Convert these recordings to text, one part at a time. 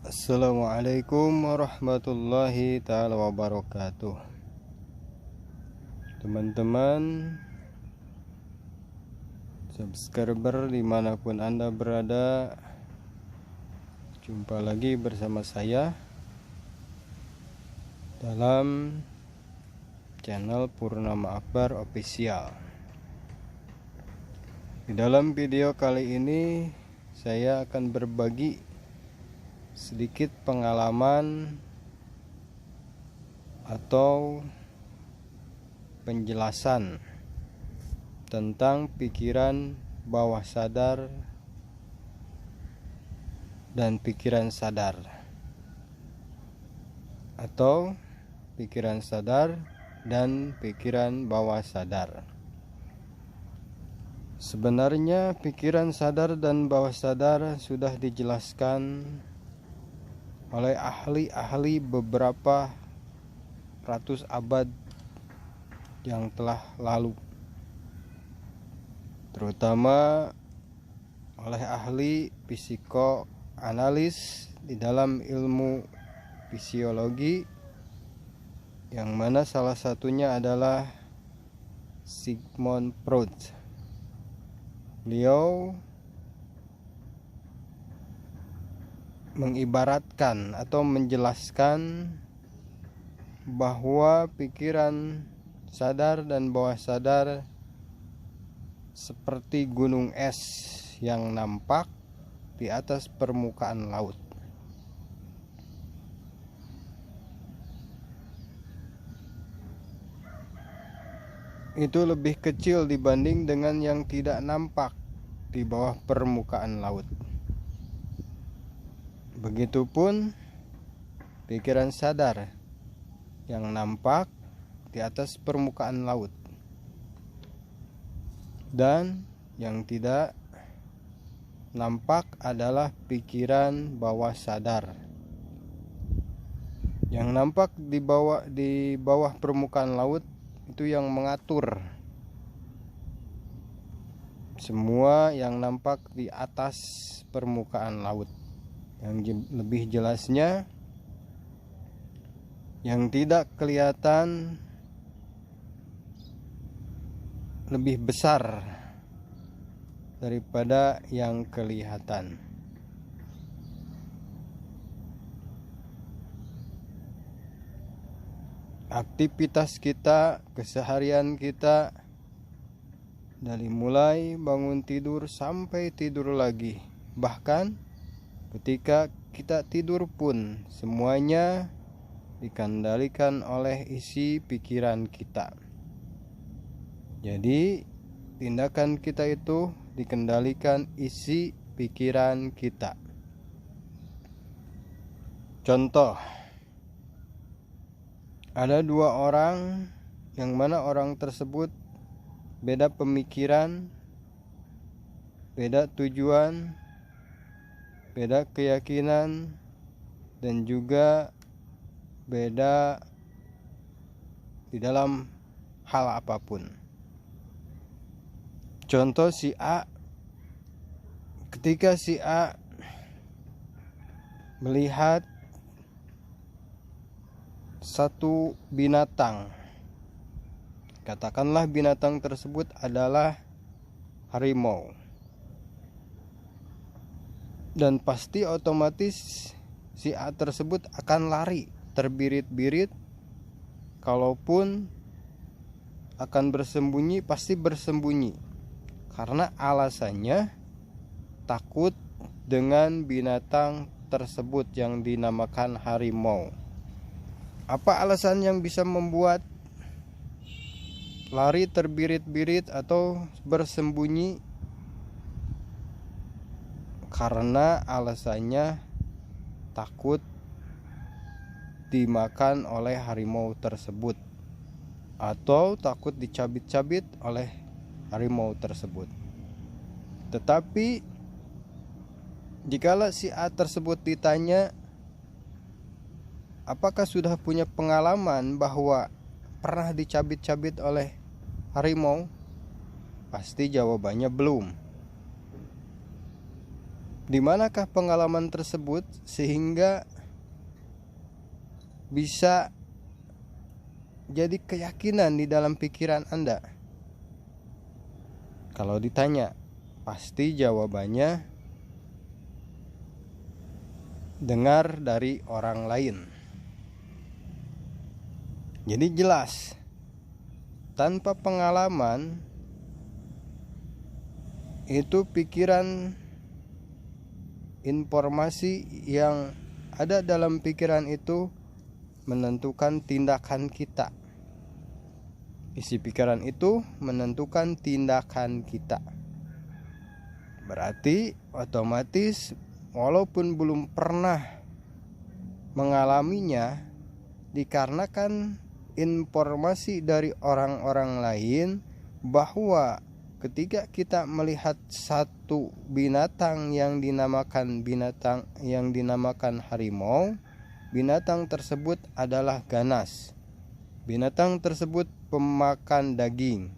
Assalamualaikum warahmatullahi ta'ala wabarakatuh. Teman-teman subscriber dimanapun Anda berada, jumpa lagi bersama saya dalam channel Purnama Akbar Official. Di dalam video kali ini saya akan berbagi sedikit pengalaman atau penjelasan tentang pikiran bawah sadar dan pikiran sadar, atau pikiran sadar dan pikiran bawah sadar. Sebenarnya pikiran sadar dan bawah sadar sudah dijelaskan oleh ahli-ahli beberapa ratus abad yang telah lalu, terutama oleh ahli psikoanalis di dalam ilmu fisiologi, yang mana salah satunya adalah Sigmund Freud. Beliau mengibaratkan atau menjelaskan bahwa pikiran sadar dan bawah sadar seperti gunung es yang nampak di atas permukaan laut. Itu lebih kecil dibanding dengan yang tidak nampak di bawah permukaan laut. Begitupun pikiran sadar yang nampak di atas permukaan laut, dan yang tidak nampak adalah pikiran bawah sadar. Yang nampak di bawah permukaan laut itu yang mengatur. Semua yang nampak di atas permukaan laut. Yang lebih jelasnya, yang tidak kelihatan lebih besar daripada yang kelihatan. Aktivitas kita, keseharian kita, dari mulai bangun tidur sampai tidur lagi, bahkan ketika kita tidur pun semuanya dikendalikan oleh isi pikiran kita. Jadi tindakan kita itu dikendalikan isi pikiran kita. Contoh, ada dua orang yang mana orang tersebut beda pemikiran, beda tujuan, beda keyakinan, dan juga beda di dalam hal apapun. Contoh, si A, ketika si A melihat satu binatang, katakanlah binatang tersebut adalah harimau, dan pasti otomatis si A tersebut akan lari terbirit-birit. Kalaupun akan bersembunyi, pasti bersembunyi, karena alasannya takut dengan binatang tersebut yang dinamakan harimau. Apa alasan yang bisa membuat lari terbirit-birit atau bersembunyi? Karena alasannya takut dimakan oleh harimau tersebut, atau takut dicabit-cabit oleh harimau tersebut. Tetapi jikalau si A tersebut ditanya apakah sudah punya pengalaman bahwa pernah dicabit-cabit oleh harimau, pasti jawabannya belum. Di manakah pengalaman tersebut sehingga bisa jadi keyakinan di dalam pikiran Anda? Kalau ditanya, pasti jawabannya dengar dari orang lain. Jadi jelas, tanpa pengalaman itu pikiran, informasi yang ada dalam pikiran itu menentukan tindakan kita. Isi pikiran itu menentukan tindakan kita. Berarti otomatis walaupun belum pernah mengalaminya, dikarenakan informasi dari orang-orang lain bahwa ketika kita melihat satu binatang yang dinamakan harimau, binatang tersebut adalah ganas. Binatang tersebut pemakan daging.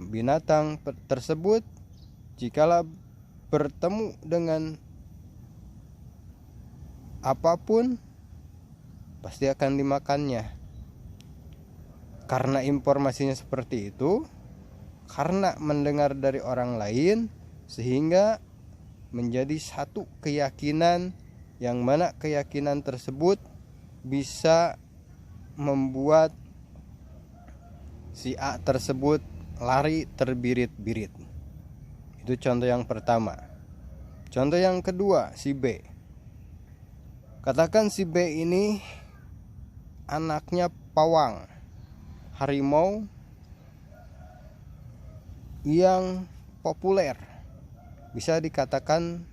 Binatang tersebut jikalau bertemu dengan apapun pasti akan dimakannya. Karena informasinya seperti itu, karena mendengar dari orang lain, sehingga menjadi satu keyakinan, yang mana keyakinan tersebut bisa membuat si A tersebut lari terbirit-birit. Itu contoh yang pertama. Contoh yang kedua, si B. Katakan si B ini anaknya pawang, harimau yang populer. Bisa dikatakan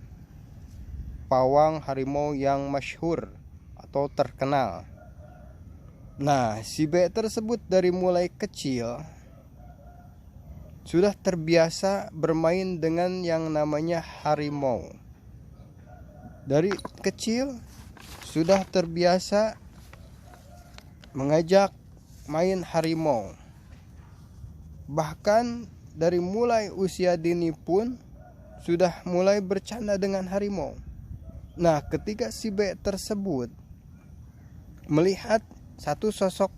pawang harimau yang masyhur atau terkenal. Nah, si B tersebut dari mulai kecil sudah terbiasa bermain dengan yang namanya harimau. Dari kecil sudah terbiasa mengajak main harimau. Bahkan dari mulai usia dini pun sudah mulai bercanda dengan harimau. Nah, ketika si B tersebut melihat satu sosok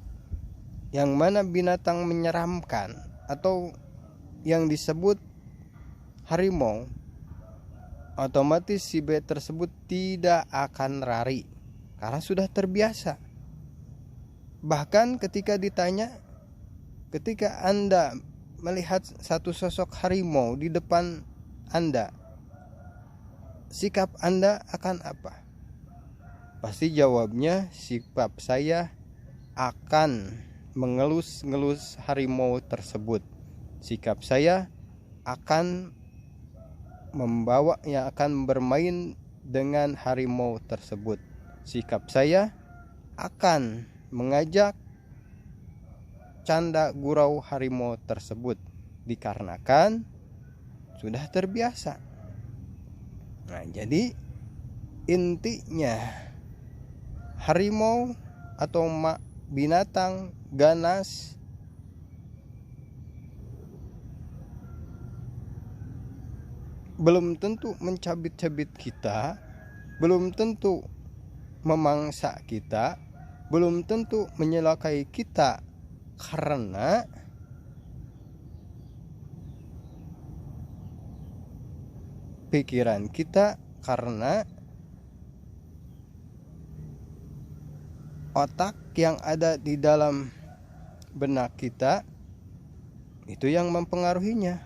yang mana binatang menyeramkan atau yang disebut harimau, otomatis si B tersebut tidak akan lari karena sudah terbiasa. Bahkan ketika ditanya, ketika Anda melihat satu sosok harimau di depan Anda, sikap Anda akan apa? Pasti jawabnya, sikap saya akan mengelus-ngelus harimau tersebut. Sikap saya akan akan bermain dengan harimau tersebut. Sikap saya akan mengajak canda gurau harimau tersebut, dikarenakan sudah terbiasa. Nah, jadi intinya harimau atau binatang ganas belum tentu mencabit-cabit kita, belum tentu memangsa kita, belum tentu menyelakai kita, karena pikiran kita, karena otak yang ada di dalam benak kita itu yang mempengaruhinya,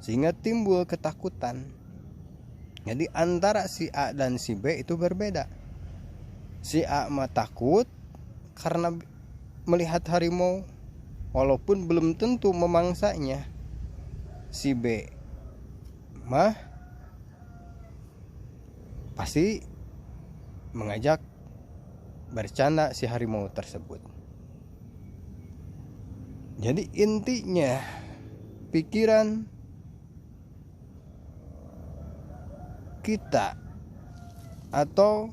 sehingga timbul ketakutan. Jadi antara si A dan si B itu berbeda. Si A mah takut karena melihat harimau walaupun belum tentu memangsanya. Si B mah pasti mengajak bercanda si harimau tersebut. Jadi intinya pikiran kita atau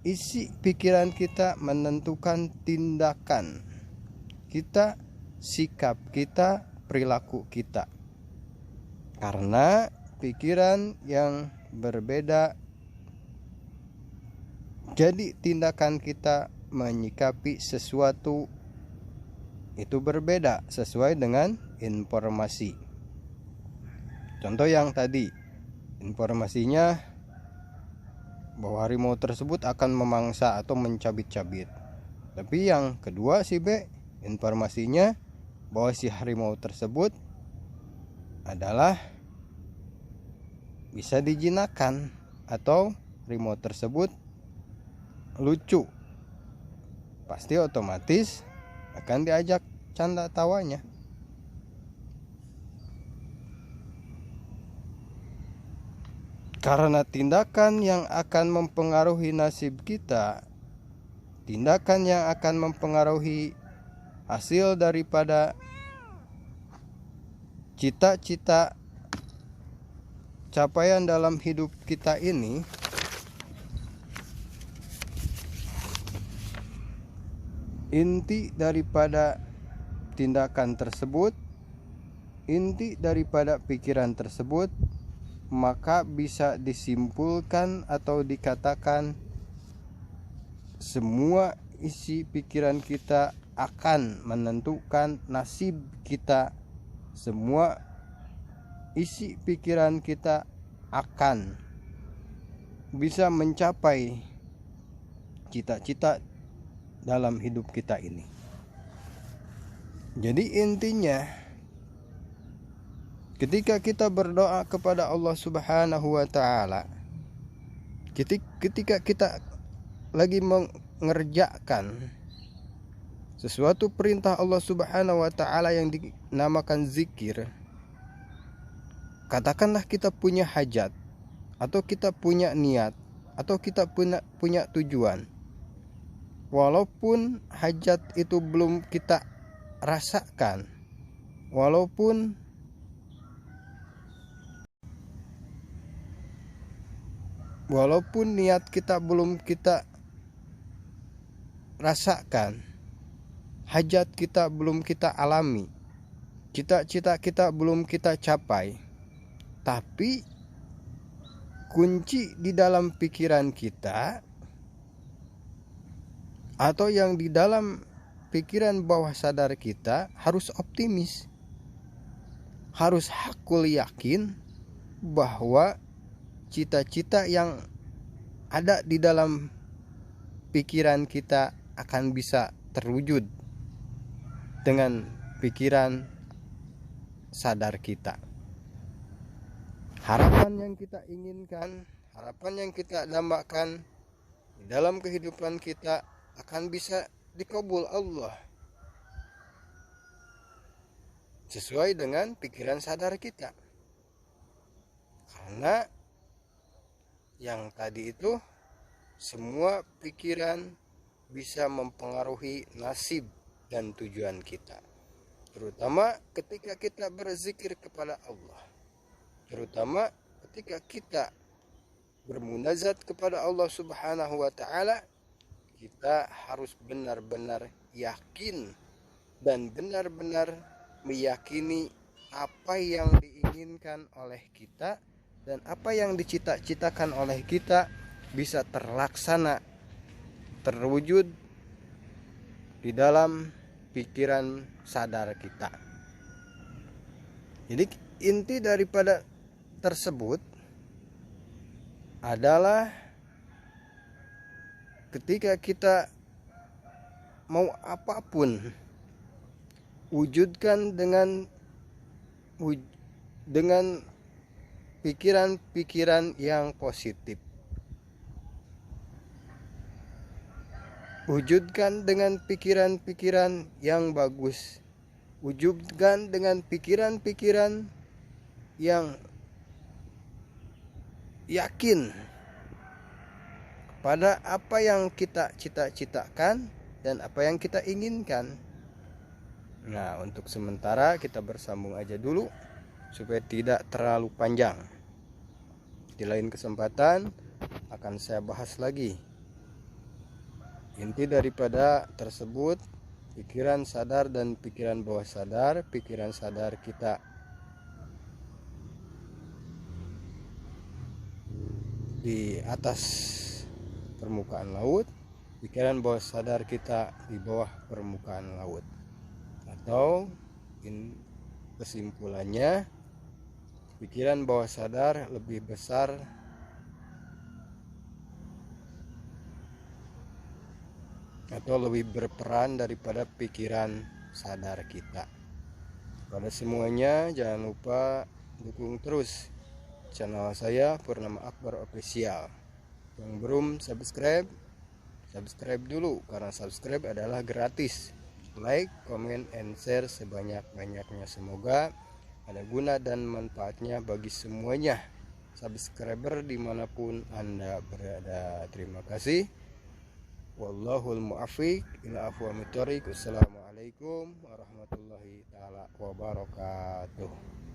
isi pikiran kita menentukan tindakan kita, sikap kita, perilaku kita. Karena pikiran yang berbeda, jadi tindakan kita menyikapi sesuatu itu berbeda sesuai dengan informasi. Contoh yang tadi, informasinya bahwa harimau tersebut akan memangsa atau mencabit-cabit. Tapi yang kedua si B, informasinya bahwa si harimau tersebut adalah bisa dijinakkan atau harimau tersebut lucu. Pasti otomatis akan diajak canda tawanya. Karena tindakan yang akan mempengaruhi nasib kita, tindakan yang akan mempengaruhi hasil daripada cita-cita capaian dalam hidup kita ini, inti daripada tindakan tersebut, inti daripada pikiran tersebut, maka bisa disimpulkan atau dikatakan semua isi pikiran kita akan menentukan nasib kita. Semua isi pikiran kita akan bisa mencapai cita-cita dalam hidup kita ini. Jadi intinya, ketika kita berdoa kepada Allah Subhanahu wa Ta'ala, ketika kita lagi mengerjakan sesuatu perintah Allah Subhanahu wa Ta'ala yang dinamakan zikir, katakanlah kita punya hajat, atau kita punya niat, atau kita punya tujuan. Walaupun hajat itu belum kita rasakan, walaupun niat kita belum kita rasakan, hajat kita belum kita alami, cita-cita kita belum kita capai, tapi kunci di dalam pikiran kita atau yang di dalam pikiran bawah sadar kita harus optimis, harus hakul yakin bahwa cita-cita yang ada di dalam pikiran kita akan bisa terwujud dengan pikiran sadar kita. Harapan yang kita inginkan, harapan yang kita dambakan di dalam kehidupan kita akan bisa dikabul Allah sesuai dengan pikiran sadar kita. Karena yang tadi itu semua pikiran bisa mempengaruhi nasib dan tujuan kita, terutama ketika kita berzikir kepada Allah, terutama ketika kita bermunajat kepada Allah Subhanahu wa Ta'ala. Kita harus benar-benar yakin dan benar-benar meyakini apa yang diinginkan oleh kita dan apa yang dicita-citakan oleh kita bisa terlaksana, terwujud di dalam pikiran sadar kita. Jadi inti daripada tersebut adalah ketika kita mau apapun, wujudkan dengan pikiran-pikiran yang positif. Wujudkan dengan pikiran-pikiran yang bagus. Wujudkan dengan pikiran-pikiran yang yakin pada apa yang kita cita-citakan dan apa yang kita inginkan. Nah, untuk sementara kita bersambung aja dulu supaya tidak terlalu panjang. Di lain kesempatan akan saya bahas lagi inti daripada tersebut, pikiran sadar dan pikiran bawah sadar. Pikiran sadar kita di atas permukaan laut, pikiran bawah sadar kita di bawah permukaan laut. Atau kesimpulannya, pikiran bawah sadar lebih besar atau lebih berperan daripada pikiran sadar kita. Pada semuanya, jangan lupa dukung terus channel saya Purnama Akbar Official. Yang belum subscribe dulu, karena subscribe adalah gratis. Like, comment, and share sebanyak-banyaknya. Semoga ada guna dan manfaatnya bagi semuanya subscriber dimanapun Anda berada. Terima kasih. Wallahul mu'afiq ila aqwamit thoriq. Wassalamualaikum warahmatullahi taala wabarakatuh.